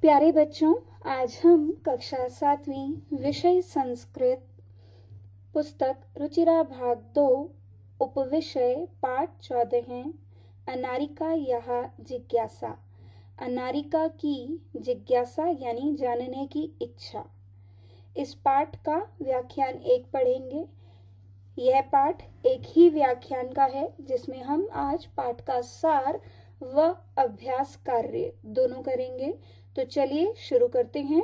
प्यारे बच्चों, आज हम कक्षा 7वीं विषय संस्कृत पुस्तक रुचिरा भाग 2 उपविषय पाठ 14 हैं अनारिका यह जिज्ञासा। अनारिका की जिज्ञासा यानी जानने की इच्छा। इस पाठ का व्याख्यान 1 पढ़ेंगे। यह पाठ एक ही व्याख्यान का है जिसमें हम आज पाठ का सार व अभ्यास कार्य दोनों करेंगे। तो चलिए शुरू करते हैं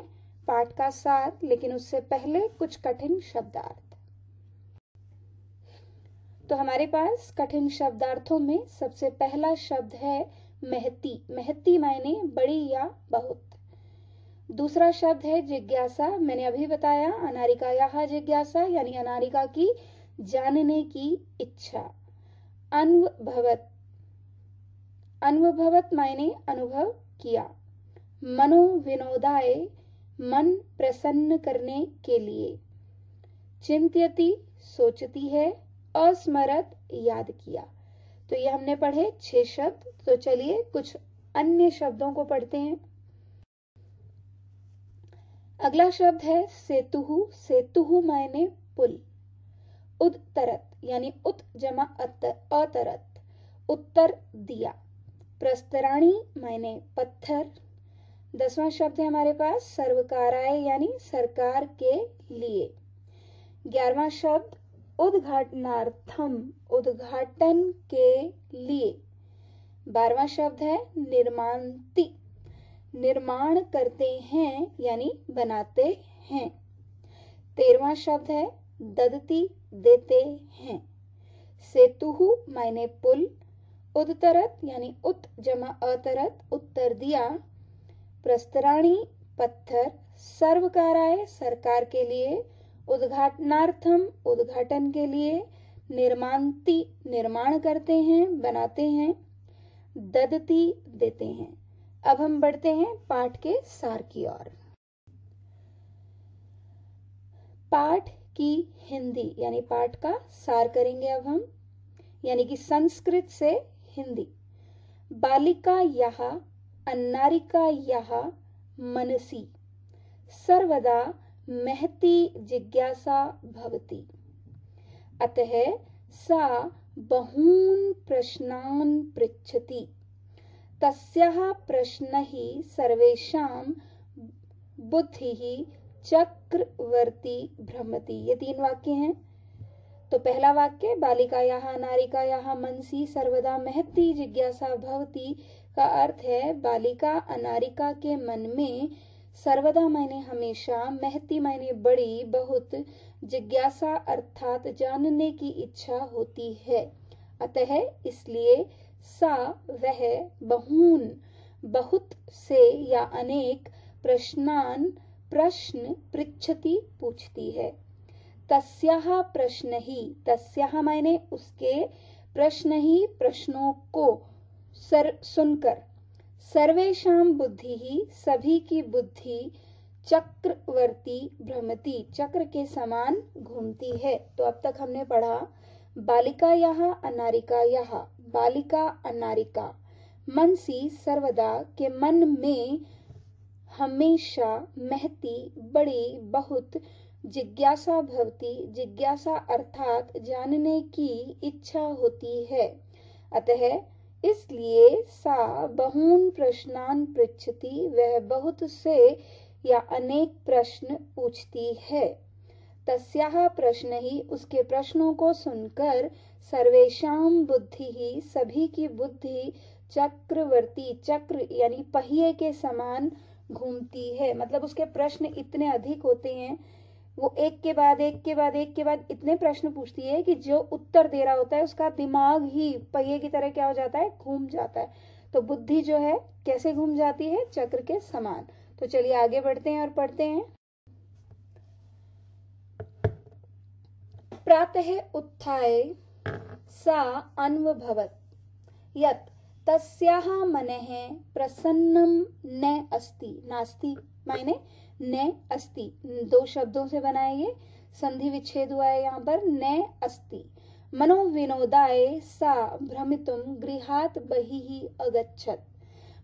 पाठ का सार, लेकिन उससे पहले कुछ कठिन शब्दार्थ। तो हमारे पास कठिन शब्दार्थों में सबसे पहला शब्द है महती। महती मायने बड़ी या बहुत। दूसरा शब्द है जिज्ञासा। मैंने अभी बताया अनारिका यह जिज्ञासा यानी अनारिका की जानने की इच्छा। अन्वभवत। अन्वभवत मायने अनुभव किया। मनोविनोदाय मन प्रसन्न करने के लिए। चिंत्यति सोचती है। अस्मरत याद किया। तो ये हमने पढ़े 6 शब्द। तो चलिए कुछ अन्य शब्दों को पढ़ते हैं। अगला शब्द है सेतुहु। सेतुहु मायने पुल। उदतरत यानी उत जमा अतरत उत्तर दिया। प्रस्तराणी मायने पत्थर। 10वां शब्द है हमारे पास सर्वकाराय यानी सरकार के लिए। 11वां शब्द उद्घाटनार्थम उद्घाटन के लिए। 12वां शब्द है निर्मांति निर्माण करते हैं यानी बनाते हैं। 13वां शब्द है ददती देते हैं। सेतुहु मायने पुल। उदतरत यानी उत जमा अतरत उत्तर दिया। प्रस्तराणी पत्थर। सर्वकाराय सरकार के लिए। उद्घाटनार्थम उद्घाटन के लिए। निर्मांति निर्माण करते हैं बनाते हैं। ददती देते हैं। अब हम बढ़ते हैं पाठ के सार की ओर। पाठ की हिंदी यानी पाठ का सार करेंगे अब हम, यानी कि संस्कृत से हिंदी। बालिका यह अन्नारिका यह मनसि सर्वदा महती जिज्ञासा भवति। अतः सा बहून् प्रश्नान् पृच्छति। तस्याः प्रश्नैः सर्वेषां बुद्धिः चक्रवर्ती भ्रमति। ये 3 वाक्य हैं। तो पहला वाक्य बालिकायाः अनारिकायाः मनसि सर्वदा महती जिज्ञासा भवति का अर्थ है बालिका अनारिका के मन में सर्वदा मायने हमेशा, महती मायने बड़ी, बहुत, जिज्ञासा अर्थात जानने की इच्छा होती है। अतः इसलिए सा वह बहून बहुत से या अनेक प्रश्नान प्रश्न पृच्छति पूछती है। तस्याः प्रश्न ही तस्याः मायने उसके प्रश्न ही प्रश्नों को सुनकर सर्वेषां बुद्धि ही सभी की बुद्धि चक्रवर्ती भ्रमति चक्र के समान घूमती है। तो अब तक हमने पढ़ा बालिका यह अनारिका यह। बालिका अनारिका मनसी सर्वदा के मन में हमेशा, महती बड़ी, बहुत, जिज्ञासा भवती जिज्ञासा अर्थात जानने की इच्छा होती है। अतः इसलिए सा बहून् प्रश्नान् पृच्छति वह बहुत से या अनेक प्रश्न पूछती है। तस्याः प्रश्न ही उसके प्रश्नों को सुनकर सर्वेषां बुद्धि ही सभी की बुद्धि चक्रवर्ती चक्र यानी पहिए के समान घूमती है। मतलब उसके प्रश्न इतने अधिक होते हैं, वो एक के बाद एक के बाद एक के बाद इतने प्रश्न पूछती है कि जो उत्तर दे रहा होता है उसका दिमाग ही पहिए की तरह क्या हो जाता है, घूम जाता है। तो बुद्धि जो है कैसे घूम जाती है, चक्र के समान। तो चलिए आगे बढ़ते हैं और पढ़ते हैं। प्रातः उत्थाय सा अन्वभवत यत् तस्याः मनः प्रसन्नं न अस्ति। नास्ति मायने न अस्ति। 2 शब्दों से बनाए ये, संधि विच्छेद हुआ है यहाँ पर। न अस्ति मनोविनोदाय सा भ्रमितुं गृहात् बहिः अगच्छत्।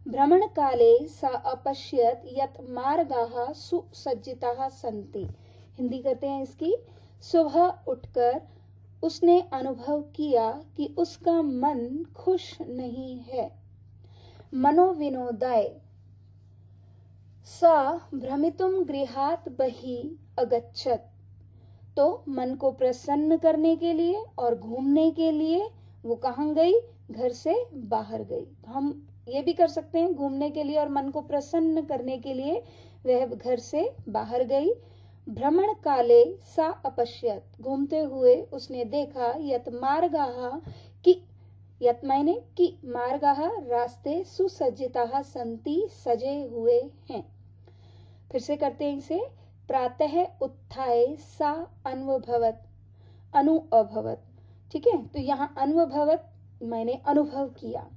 भ्रमण काले सा अपश्यत यत मार्गाः सुसज्जिताः सन्ति। हिंदी करते हैं इसकी। सुबह उठकर उसने अनुभव किया कि उसका मन खुश नहीं है। मनोविनोदाय सा भ्रमितुं गृहात् बहिः अगच्छत्। तो मन को प्रसन्न करने के लिए और घूमने के लिए वो कहाँ गई? घर से बाहर गई। हम ये भी कर सकते हैं, घूमने के लिए और मन को प्रसन्न करने के लिए वह घर से बाहर गई। भ्रमण काले सा अपश्यत, घूमते हुए उसने देखा, यत मार्गाः कि, यत मायने कि, मार्गाः रास्ते सुसज्जिताः सन्ति, सजे हुए हैं। फिर से करते हैं इसे। प्रातः उत्थाय सा अन्वभवत, अनुभवत। ठीक है, तो यहाँ अन्वभवत मैंने अनुभव किया।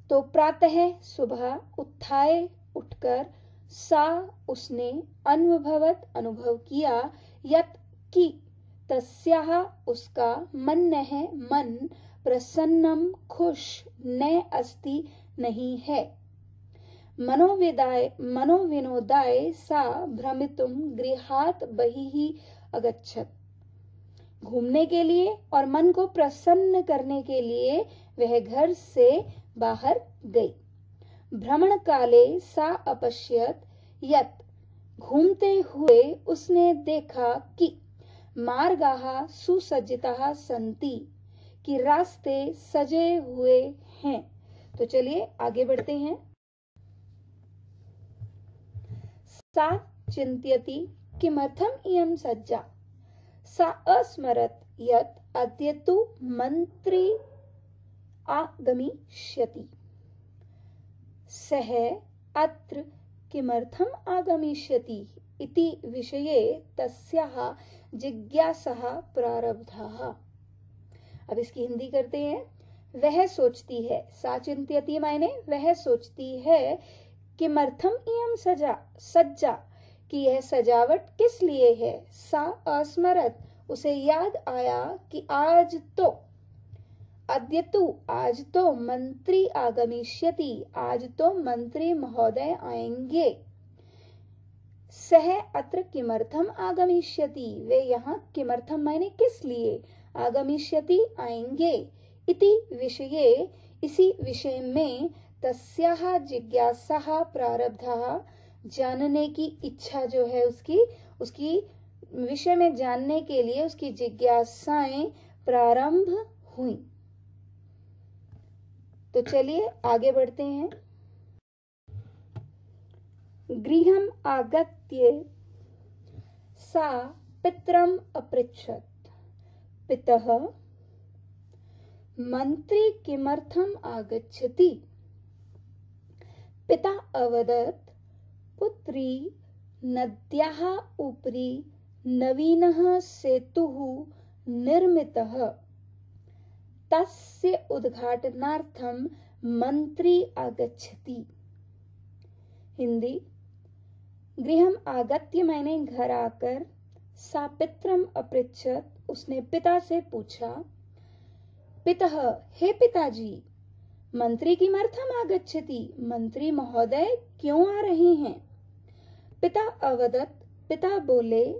तो प्रातः सुबह, उत्थाय उठकर, सा उसने, अन्वभवत अनुभव किया, यत कि तस्याः उसका, मन्नः मन, प्रसन्नम खुश, न अस्ति नहीं है। मनोविनोदाय सा भ्रमितुं गृहात् बहिः अगच्छत्। घूमने के लिए और मन को प्रसन्न करने के लिए वह घर से बाहर गई। भ्रमण काले सा अपश्यत यत, घूमते हुए उसने देखा कि, मार्गाः सुसज्जिताः सन्ति, कि रास्ते सजे हुए हैं। तो चलिए आगे बढ़ते हैं। सा चिंत्यति किमर्थम इयं सज्जा। सा अस्मरत यत् अद्य तु मंत्री आगमिष्यति। सः अत्र किमर्थम आगमिष्यति इति विषये तस्याः जिज्ञासाः प्रारब्धाः। अब इसकी हिंदी करते हैं। वह सोचती है, सा चिंत्यति मायने वह सोचती है, किमर्थम इयं सज्जा, कि यह सजावट किस लिए है। सा अस्मरत, उसे याद आया कि आज तो, अद्य तु आज तो, मंत्री आगमिष्यति आज तो मंत्री महोदय आएंगे। सह अत्र किमर्थम आगमिष्यति, वे यहाँ किमर्थम मायने किस लिए, आगमिष्यति आएंगे, इति विषये इसी विषय में, तस्याः जिज्ञासाः प्रारब्धाः जानने की इच्छा जो है उसकी विषय में जानने के लिए उसकी जिज्ञासाएं प्रारंभ हुई। तो चलिए आगे बढ़ते हैं। गृहम् आगत्य सा पितरम् अपृच्छत्। पितः मंत्री किमर्थम् आगच्छति। पिता अवदत्, पुत्री नद्याः उपरि नवीनः सेतुः निर्मितः, तस्य उद्घाटनार्थं मंत्री आगच्छति। हिंदी। गृहम् आगत्य मैंने घर आकर, सा पितरम् अपृच्छत् उसने पिता से पूछा, पितः हे पिताजी, मंत्री किमर्थम आगच्छति, मंत्री महोदय क्यों आ रहे हैं। पिता अवदत्, पिता बोले,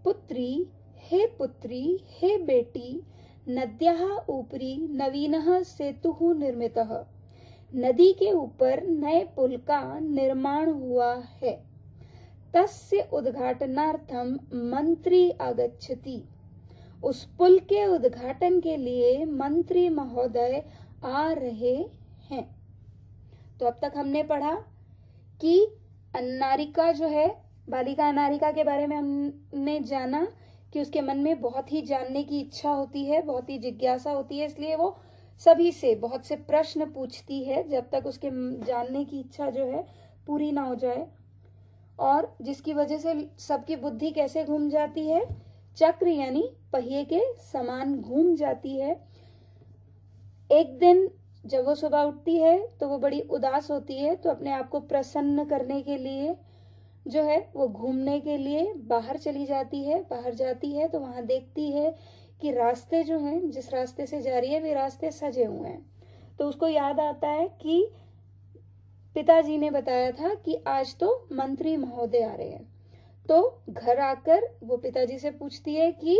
पुत्री हे बेटी, नद्याः उपरि नवीनः सेतुः निर्मितः, नदी के ऊपर नए पुल का निर्माण हुआ है। तस्य उद्घाटनार्थम मंत्री आगच्छति, उस पुल के उद्घाटन के लिए मंत्री महोदय आ रहे हैं। तो अब तक हमने पढ़ा कि अन्नारिका जो है, बालिका अन्नारिका के बारे में हमने जाना कि उसके मन में बहुत ही जानने की इच्छा होती है, बहुत ही जिज्ञासा होती है, इसलिए वो सभी से बहुत से प्रश्न पूछती है जब तक उसके जानने की इच्छा जो है पूरी ना हो जाए, और जिसकी वजह से सबकी बुद्धि कैसे घूम जाती है, चक्र यानी पहिए के समान घूम जाती है। एक दिन जब वो सुबह उठती है तो वो बड़ी उदास होती है, तो अपने आप को प्रसन्न करने के लिए जो है वो घूमने के लिए बाहर चली जाती है। बाहर जाती है तो वहां देखती है कि रास्ते जो हैं, जिस रास्ते से जा रही है वे रास्ते सजे हुए हैं। तो उसको याद आता है कि पिताजी ने बताया था कि आज तो मंत्री महोदय आ रहे हैं। तो घर आकर वो पिताजी से पूछती है कि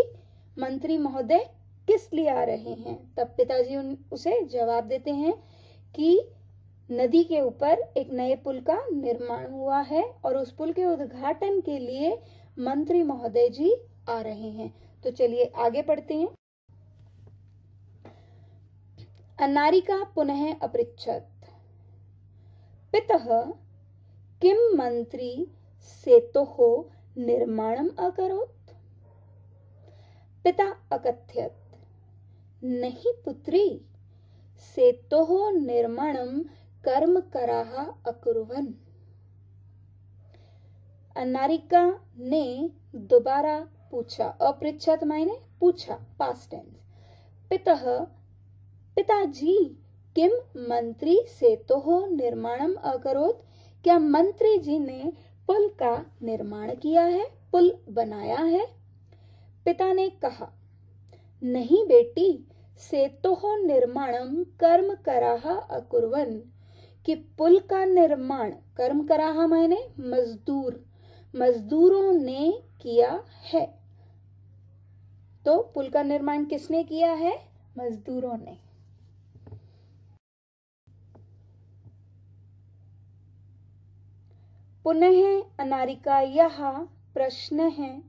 मंत्री महोदय किस लिए आ रहे हैं। तब पिताजी उसे जवाब देते हैं कि नदी के ऊपर एक नए पुल का निर्माण हुआ है और उस पुल के उद्घाटन के लिए मंत्री महोदय जी आ रहे हैं। तो चलिए आगे पढ़ते हैं। अन्नारिका पुनः अपृच्छत पितः किम मंत्री सेतोः निर्माणम अकरोत्। पिता अकथयत् नहीं पुत्री, सेतोः निर्माणम कर्मकराः अकुर्वन्। अन्नारिका ने दोबारा पूछा, अपृच्छत मायने पूछा, पास्ट टेंस। पितः पिताजी किम मंत्री सेतोः निर्माणम अकरोत्, क्या मंत्री जी ने पुल का निर्माण किया है, पुल बनाया है। पिता ने कहा नहीं बेटी, सेतोः निर्माणम कर्मकराः अकुर्वन्, कि पुल का निर्माण कर्मकराः मायने मजदूर, मजदूरों ने किया है। तो पुल का निर्माण किसने किया है, मजदूरों ने। पुनः अनारिका यह प्रश्न है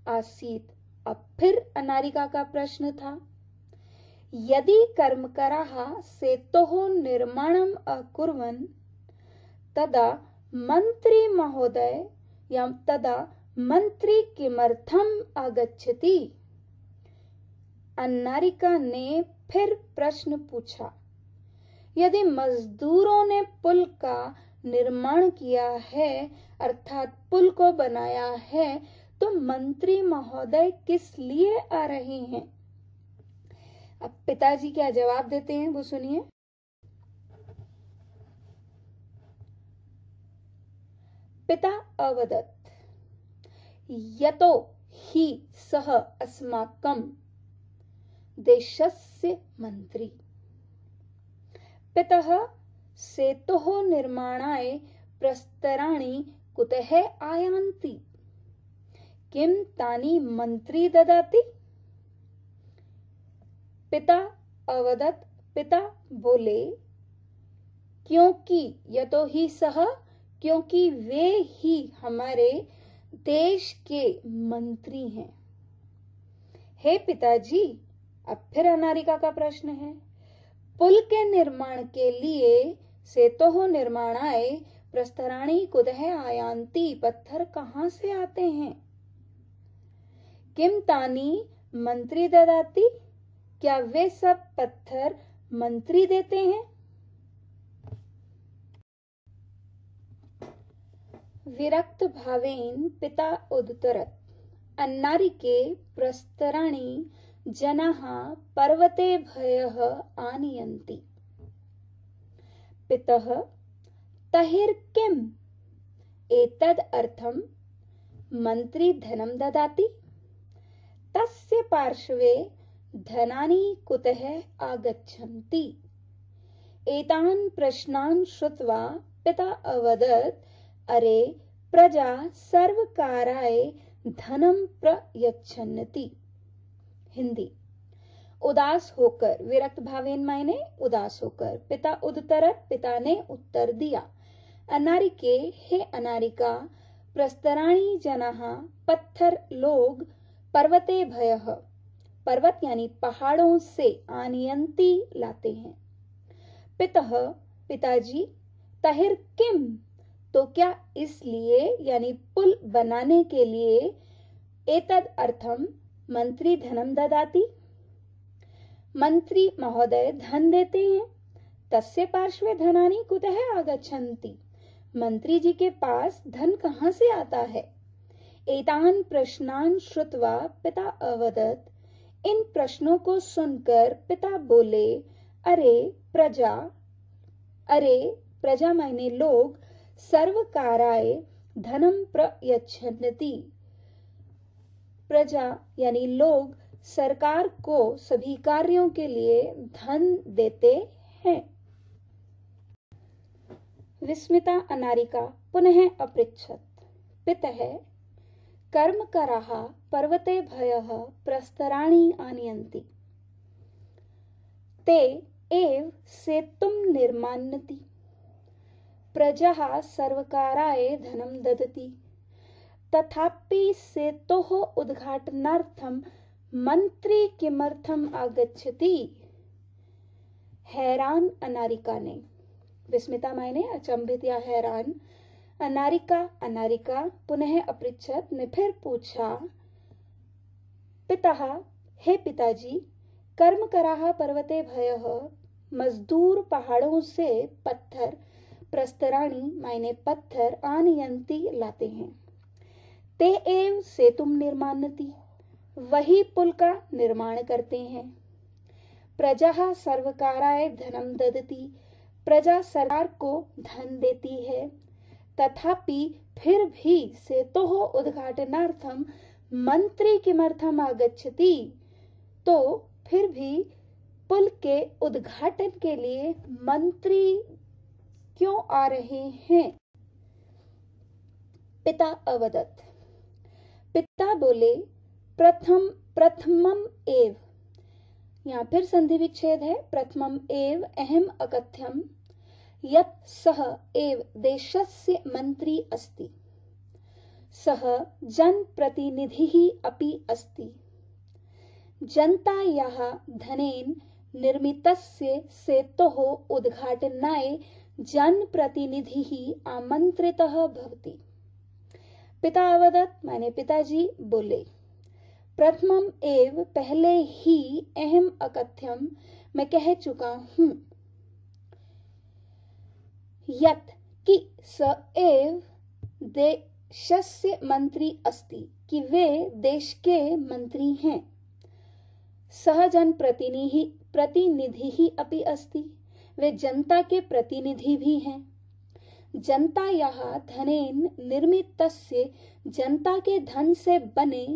आसीत, अब फिर अनारिका का प्रश्न था। यदि कर्मकराः सेतोः निर्माणम अकुर्वन् तदा मंत्री महोदय या तदा मंत्री किमर्थम आगच्छति। अन्नारिका ने फिर प्रश्न पूछा, यदि मजदूरों ने पुल का निर्माण किया है अर्थात पुल को बनाया है तो मंत्री महोदय किस लिए आ रहे हैं। अब पिताजी क्या जवाब देते हैं वो सुनिए। पिता अवदत् यतो हि सः अस्माकं देशस्य मंत्री। पितः सेतोः निर्माणाय प्रस्तराणि कुतः आयान्ति, किम तानि मंत्री ददाति। पिता अवदत्, पिता बोले क्योंकि, यतो ही सह, क्योंकि वे ही हमारे देश के मंत्री हैं। हे पिताजी, अब फिर अनारिका का प्रश्न है, पुल के निर्माण के लिए सेतोः निर्माणाय प्रस्तराणि कुतः आयान्ति, पत्थर कहां से आते हैं। किम तानि मंत्री ददाति, क्या वे सब पत्थर मंत्री देते हैं। विरक्त भावेन पिता उद्धरत् अन्नारिके प्रस्तराणि जनाः पर्वतेभ्यः आनयन्ति। पितः तहिर् किम् एतद् अर्थं मंत्री धनं ददाति, तस्य पार्श्वे धनानि कुतः आगच्छन्ति। एतान् प्रश्नान् श्रुत्वा पिता अवदत् अरे प्रजा सर्वकाराय धनं प्रयच्छन्ति। हिंदी। उदास होकर, विरक्त भावेन मायने उदास होकर, पिता उद्धरत्, पिता ने उत्तर दिया। अनारिके, हे अनारिका, प्रस्तराणि जनाः, पत्थर लोग, पर्वतेभ्यः, पर्वत यानी पहाड़ों से, आनयन्ति लाते हैं। पितः पिताजी, तहिर् किम, तो क्या इसलिए यानी पुल बनाने के लिए, एतद् अर्थम मंत्री धनम ददाति, मंत्री महोदय धन देते हैं। तस्य पार्श्वे धनानि कुतः आगच्छन्ति, मंत्री जी के पास धन कहां से आता है। एतान प्रश्नान श्रुत्वा पिता अवदत्, इन प्रश्नों को सुनकर पिता बोले अरे प्रजा मायने लोग, सर्वकाराय धनम प्रयच्छन्ति, प्रजा यानी लोग सरकार को सभी कार्यों के लिए धन देते हैं। विस्मिता अनारिका पुनः अपृच्छत। पितः कर्मकराः पर्वते भयः प्रस्तराणि आनयन्ति, ते एव सेतुं निर्मान्यति, प्रजाः सर्वकाराय धनं ददति, तथापि सेतोः उद्घाटनार्थं मंत्री किमर्थम आगच्छति? हैरान अनारिका ने, विस्मिता मायने अचंभित या हैरान, अनारिका पुनः अपृच्छत ने फिर पूछा, पिता हे पिताजी, कर्मकराः पर्वते भयः मजदूर पहाड़ों से पत्थर, प्रस्तराणि मायने पत्थर, आनयन्ति लाते हैं, ते एव सेतुम निर्मान्यति वही पुल का निर्माण करते हैं, प्रजा सर्वकाराय धनम ददति प्रजा सरकार को धन देती है, तथापि फिर भी सेतोः उद्घाटनार्थम मंत्री किमर्थम आगच्छति, तो फिर भी पुल के उद्घाटन के लिए मंत्री क्यों आ रहे हैं? पिता अवदत, पिता बोले, प्रथमम एव, यहाँ फिर संधि विच्छेद है, प्रथमम एव अहम अकथ्यम यत् सः एव देशस्य मंत्री अस्ति, सः जनप्रतिनिधिः अपि अस्ति, जनतायाः धनेन निर्मितस्य सेतोः उद्घाटनाय जनप्रतिनिधिः आमंत्रितः भवति। पिता अवदत माने पिताजी बोले, प्रथमम एव पहले ही, अहम अकथ्यम मैं कह चुका हूं, यत् कि स एव देशस्य मंत्री अस्ति कि वे देश के मंत्री हैं, सह जन प्रतिनिधि अपि अस्ति वे जनता के प्रतिनिधि भी हैं, जनतायाः धनेन निर्मितस्य जनता के धन से बने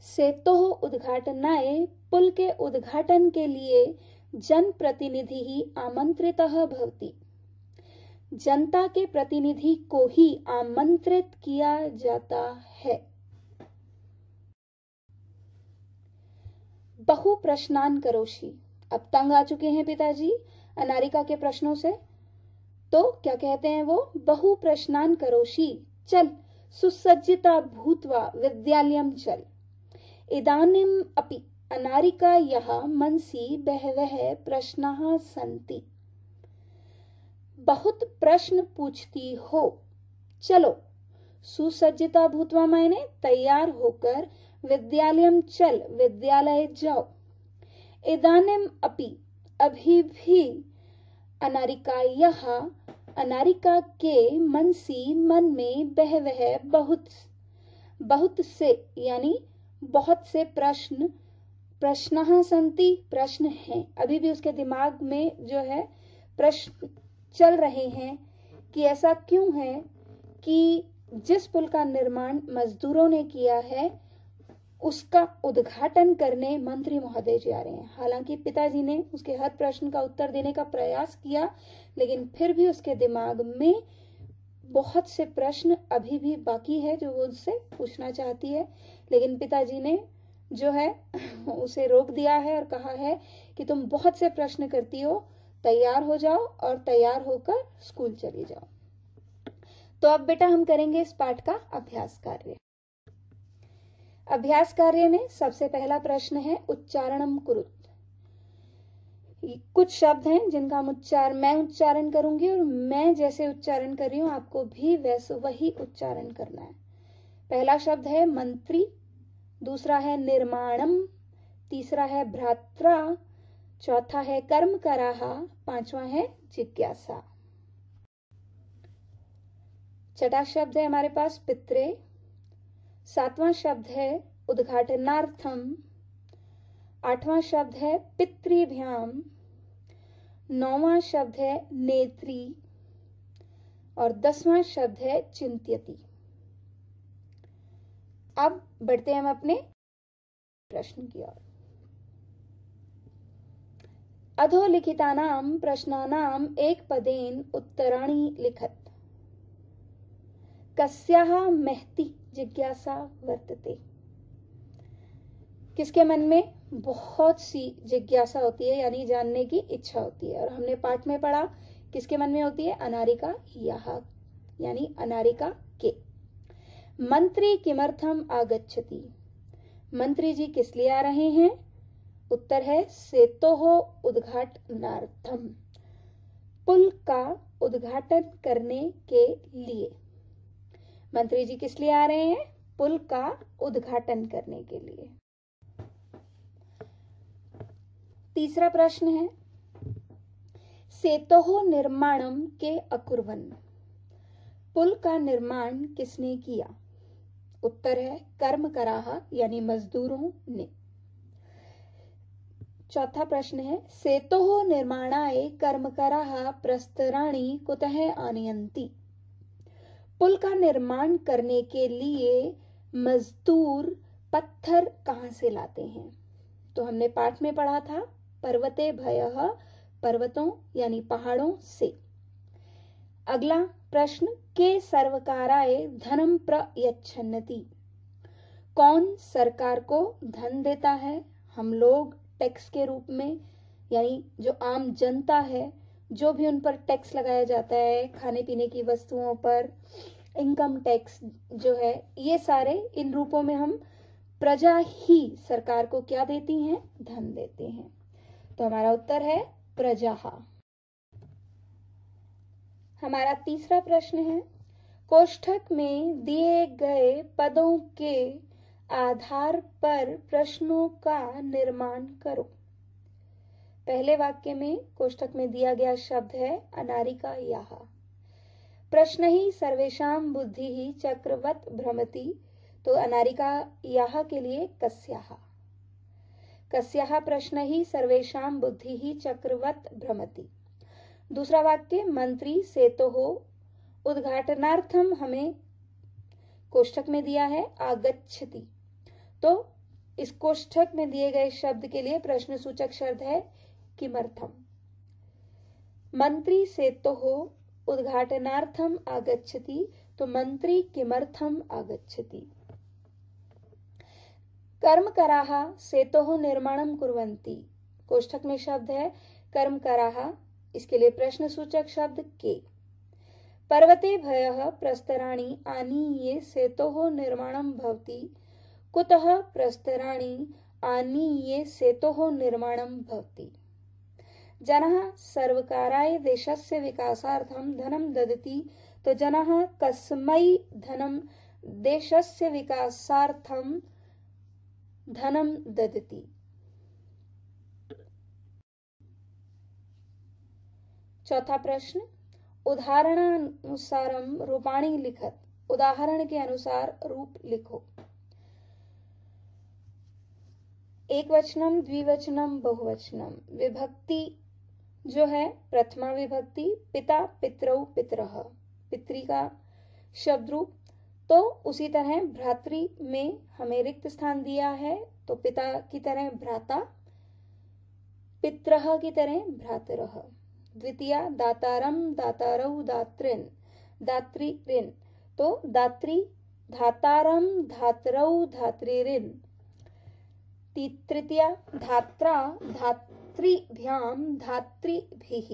सेतोः उद्घाटनाय पुल के उद्घाटन के लिए जनप्रतिनिधिः आमंत्रितः भवति, जनता के प्रतिनिधि को ही आमंत्रित किया जाता है। बहु प्रश्नान करोषि, अब तंग आ चुके हैं पिताजी अनारिका के प्रश्नों से, तो क्या कहते हैं वो, बहु प्रश्नान करोषि, चल सुसज्जिता भूत्वा विद्यालयं चल, इदानीम अपि अनारिकायाः मनसि बहवः प्रश्नाः सन्ति, बहुत प्रश्न पूछती हो, चलो सुसज्जिता भूत्वा मायने तैयार होकर, विद्यालयम चल विद्यालय जाओ, इदानीम अपि अभी भी, अनारिकायाः अनारिका के मनसी मन में, बहवः बहुत से यानी बहुत से प्रश्नः सन्ति प्रश्न हैं, अभी भी उसके दिमाग में जो है प्रश्न चल रहे हैं कि ऐसा क्यों है कि जिस पुल का निर्माण मजदूरों ने किया है उसका उद्घाटन करने मंत्री महोदय जी आ रहे हैं। हालांकि पिताजी ने उसके हर प्रश्न का उत्तर देने का प्रयास किया, लेकिन फिर भी उसके दिमाग में बहुत से प्रश्न अभी भी बाकी है जो वो उससे पूछना चाहती है, लेकिन पिताजी ने जो है उसे रोक दिया है और कहा है कि तुम बहुत से प्रश्न करती हो, तैयार हो जाओ और तैयार होकर स्कूल चली जाओ। तो अब बेटा हम करेंगे इस पाठ का अभ्यास कार्य। अभ्यास कार्य में सबसे पहला प्रश्न है उच्चारणम कुरुत। कुछ शब्द हैं जिनका मैं उच्चारण करूंगी और मैं जैसे उच्चारण कर रही हूं आपको भी वैसे वही उच्चारण करना है। पहला शब्द है मंत्री, दूसरा है निर्माणम, तीसरा है भ्रात्रा, चौथा है कर्मकराः, पांचवा है जिज्ञासा। छठा शब्द है हमारे पास पित्रे, सातवां शब्द है उद्घाटनार्थम, आठवां शब्द है पितृभ्याम, नौवां शब्द है नेत्री और 10वां शब्द है चिंत्यति। अब बढ़ते हैं हम अपने प्रश्न की ओर। अधोलिखितानां प्रश्नानाम् एकपदेन उत्तराणि लिखत। कस्याः महती जिज्ञासा वर्तते। किसके मन में बहुत सी जिज्ञासा होती है, यानी जानने की इच्छा होती है। और हमने पाठ में पढ़ा किसके मन में होती है, अनारिका यह, यानी अनारिका के। मंत्री किमर्थम आगच्छति, मंत्री जी किस लिए आ रहे हैं? उत्तर है सेतोः उद्घाटनार्थम, पुल का उद्घाटन करने के लिए। मंत्री जी किस लिए आ रहे हैं? पुल का उद्घाटन करने के लिए। तीसरा प्रश्न है, सेतोः निर्माणम के अकुर्वन्, पुल का निर्माण किसने किया? उत्तर है कर्मकराः, यानी मजदूरों ने। चौथा प्रश्न है, सेतोः निर्माणाय कर्मकराः प्रस्तराणि कुतः आनयन्ति, पुल का निर्माण करने के लिए मजदूर पत्थर कहां से लाते हैं? तो हमने पाठ में पढ़ा था पर्वते भयः, पर्वतों यानी पहाड़ों से। अगला प्रश्न, के सर्वकाराय धनम प्रयच्छन्ति, कौन सरकार को धन देता है? हम लोग टैक्स के रूप में, यानी जो आम जनता है, जो भी उन पर टैक्स लगाया जाता है, खाने पीने की वस्तुओं पर इनकम टैक्स जो है, ये सारे इन रूपों में हम प्रजा ही सरकार को क्या देती हैं? धन देते हैं। तो हमारा उत्तर है प्रजा। हमारा तीसरा प्रश्न है, कोष्ठक में दिए गए पदों के आधार पर प्रश्नों का निर्माण करो। पहले वाक्य में कोष्ठक में दिया गया शब्द है अनारिका याः। प्रश्न ही सर्वेषां बुद्धि ही चक्रवत भ्रमति, तो अनारिका याः के लिए कस्याः। कस्याः प्रश्न ही सर्वेषां बुद्धि ही चक्रवत भ्रमति। दूसरा वाक्य, मंत्री सेतोः उद्घाटनार्थम, हमें कोष्ठक में दिया है आगच्छति, तो इस कोष्ठक में दिए गए शब्द के लिए प्रश्न सूचक शब्द है किमर्थम। मंत्री सेतोः उद्घाटनार्थम आगच्छति, तो मंत्री किमर्थम आगच्छति। कर्मकराः सेतोः निर्माणं कुर्वन्ति, कोष्ठक में शब्द है कर्मकराः, इसके लिए प्रश्न सूचक शब्द के। पर्वते भयः प्रस्तराणि आनीय सेतोः निर्माणं भवति, कुतः प्रस्तराणि आनीय सेतोः निर्माणं भवति। जनः सर्वकाराय देशस्य विकासार्थं धनं ददति, तो जनः कस्मै धनं देशस्य विकासार्थं धनं ददति। चौथा प्रश्न, उदाहरणानुसारम रूपाणि लिखत, उदाहरण के अनुसार रूप लिखो। एक वचनम, द्विवचनम, बहुवचनम। विभक्ति जो है प्रथमा विभक्ति, पिता पितरौ पितरः, पितृ का शब्द रूप। तो उसी तरह भ्रातृ में हमें रिक्त स्थान दिया है, तो पिता की तरह भ्राता, पितरः की तरह भ्रातरः। द्वितीया, दातारम दातारौ दातृन्, दातृऋन्, तो दात्री धातारम धातरौ धातृऋन्। तृतीया, धात्रा धातृभ्याम धातृभिः।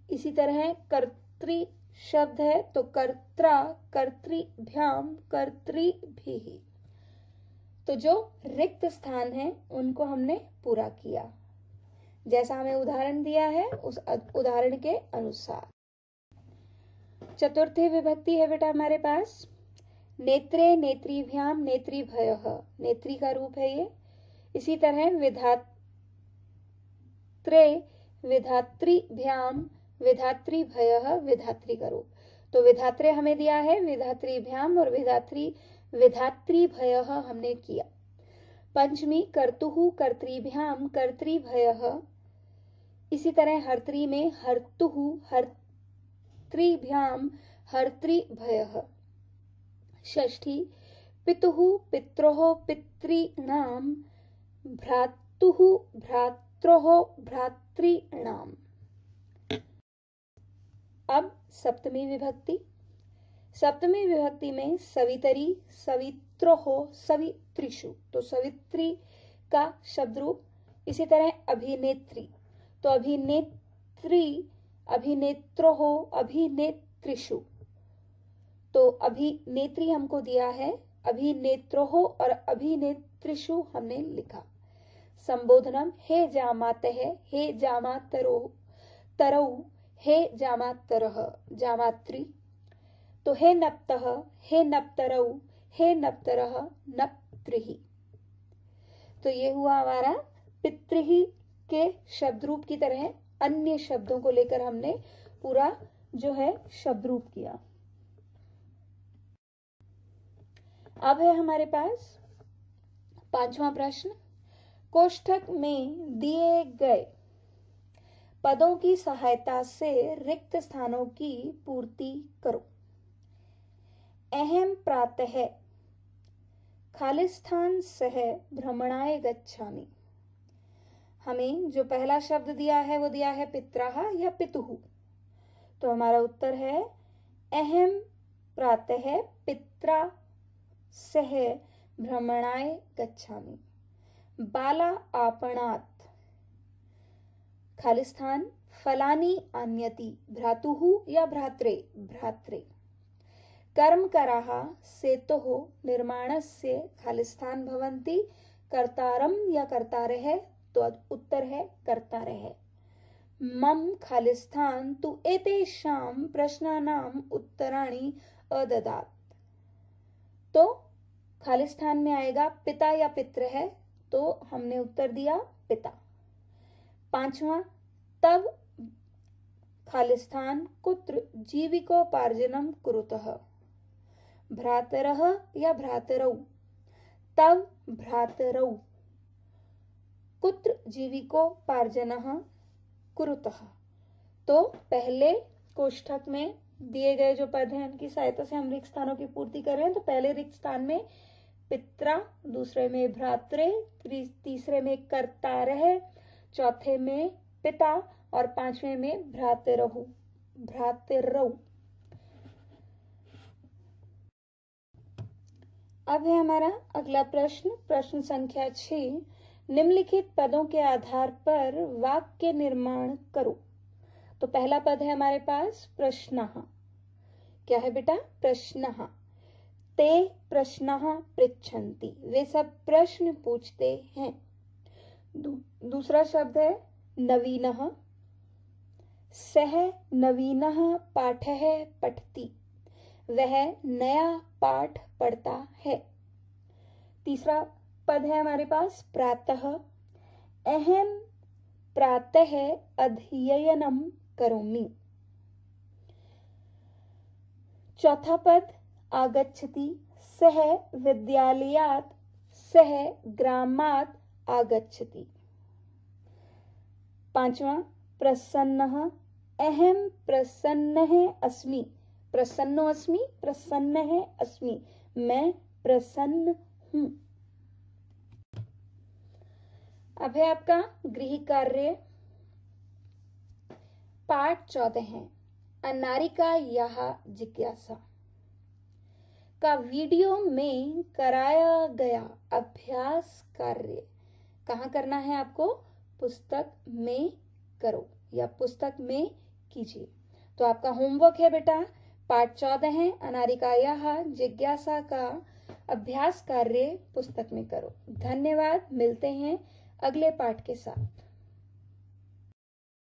इसी तरह कर्तृ शब्द है, तो कर्त्रा कर्तृभ्याम कर्तृभिः। तो जो रिक्त स्थान है उनको हमने पूरा किया, जैसा हमें उदाहरण दिया है उस उदाहरण के अनुसार। चतुर्थी विभक्ति है बेटा हमारे पास, नेत्रे नेत्रीभ्याम नेत्रीभयः, नेत्री का रूप है ये। इसी तरह विधात्रे विधातृभ्याम विधातृभयः, विधात्री का रूप। तो विधात्रे हमें दिया है विधातृभ्याम, और विधातृभयः हमने किया। पंचमी, कर्तुः कर्तृभ्याम कर्तृभयः। इसी तरह हर्त्री में हर्तुः हर्तृभ्याम हर्तृभयः। षष्ठी, पितुः पित्रोः पितॄणाम भ्रातुः भ्रातृभ्याम सवित्रोः भ्रातॄणाम्। अब सप्तमी विभक्ति। सप्तमी विभक्ति में सवितरी, सवित्रोः, सवित्रिषु। तो सवित्री का शब्द रूप। इसी तरह अभिनेत्री, तो अभिनेत्री, अभिनेत्रोः, अभिनेत्रिषु। तो अभिनेत्री हमको दिया है, अभिनेत्रोः और अभिनेत्रिषु हमने लिखा। संबोधनम हे जामातः, हे जामातरो, तरौ, हे जामातरः, जामात्री। तो हे नप्तः, हे नप्तरौ, हे नप्तरः, नप्त्रिः। तो ये हुआ हमारा पितृः के शब्द रूप की तरह अन्य शब्दों को लेकर हमने पूरा जो है शब्द रूप किया। अब है हमारे पास पांचवा प्रश्न। कोष्ठक में दिए गए पदों की सहायता से रिक्त स्थानों की पूर्ति करो। अहम प्रातः खालिस्थान सह भ्रमणाय गच्छामि। हमें जो पहला शब्द दिया है वो दिया है पित्राः या पितुः। तो हमारा उत्तर है अहम प्रातः पित्रा सह भ्रमणाय गच्छामि। बाला आपणात् खालिस्थान फलानि आनयति। भ्रातुः या भ्रात्रे, भ्रात्रे। कर्मकराः सेतोः निर्माणस्य खालिस्थान भवन्ति। कर्तारं या कर्तारः, तो उत्तर है कर्तारः। मम खालिस्थान तु एतेषां प्रश्नानाम् उत्तराणि अददात्। तो खालिस्थान में आएगा पिता या पित्र है, तो हमने उत्तर दिया पिता। पांचवा, तब खालिस्थान कुत्र जीविकोपार्जनम कुरुतः। भ्रातरः या भ्रातरौ, तव भ्रातरौ कुत्र जीविकोपार्जनः कुरुतः। तो पहले कोष्ठक में दिए गए जो पद हैं उनकी सहायता से हम रिक्त स्थानों की पूर्ति कर रहे हैं। तो पहले रिक्त स्थान में पित्रा, दूसरे में भ्रात्रे, तीसरे में कर्तारः, चौथे में पिता और पांचवें में भ्रातरहु, भ्रातरौ। अब है हमारा अगला प्रश्न, प्रश्न संख्या 6। निम्नलिखित पदों के आधार पर वाक्य निर्माण करो। तो पहला पद है हमारे पास प्रश्नः। क्या है बेटा? प्रश्नः। ते प्रश्नः पृच्छन्ति, वे सब प्रश्न पूछते हैं। दूसरा शब्द है नवीनः। सह नवीनः पाठः पठति, वह नया पाठ पढ़ता है। तीसरा पद है हमारे पास प्रातः। अहम प्रातः अध्ययनम करोमि। चौथा पद आगच्छति। सह विद्यालयात् सह ग्रामात् आगच्छति। पांचवा प्रसन्नः। अहम प्रसन्नः अस्मि। प्रसन्नो अस्मि, प्रसन्नः अस्मि, मैं प्रसन्न हूं। अब है आपका गृह कार्य। पाठ 14 है अनारिकायाः जिज्ञासा का वीडियो में कराया गया अभ्यास कार्य कहाँ करना है आपको? पुस्तक में करो या पुस्तक में कीजिए। तो आपका होमवर्क है बेटा, पाठ 14 है अनारिकायाः जिज्ञासा का अभ्यास कार्य पुस्तक में करो। धन्यवाद, मिलते हैं अगले पाठ के साथ।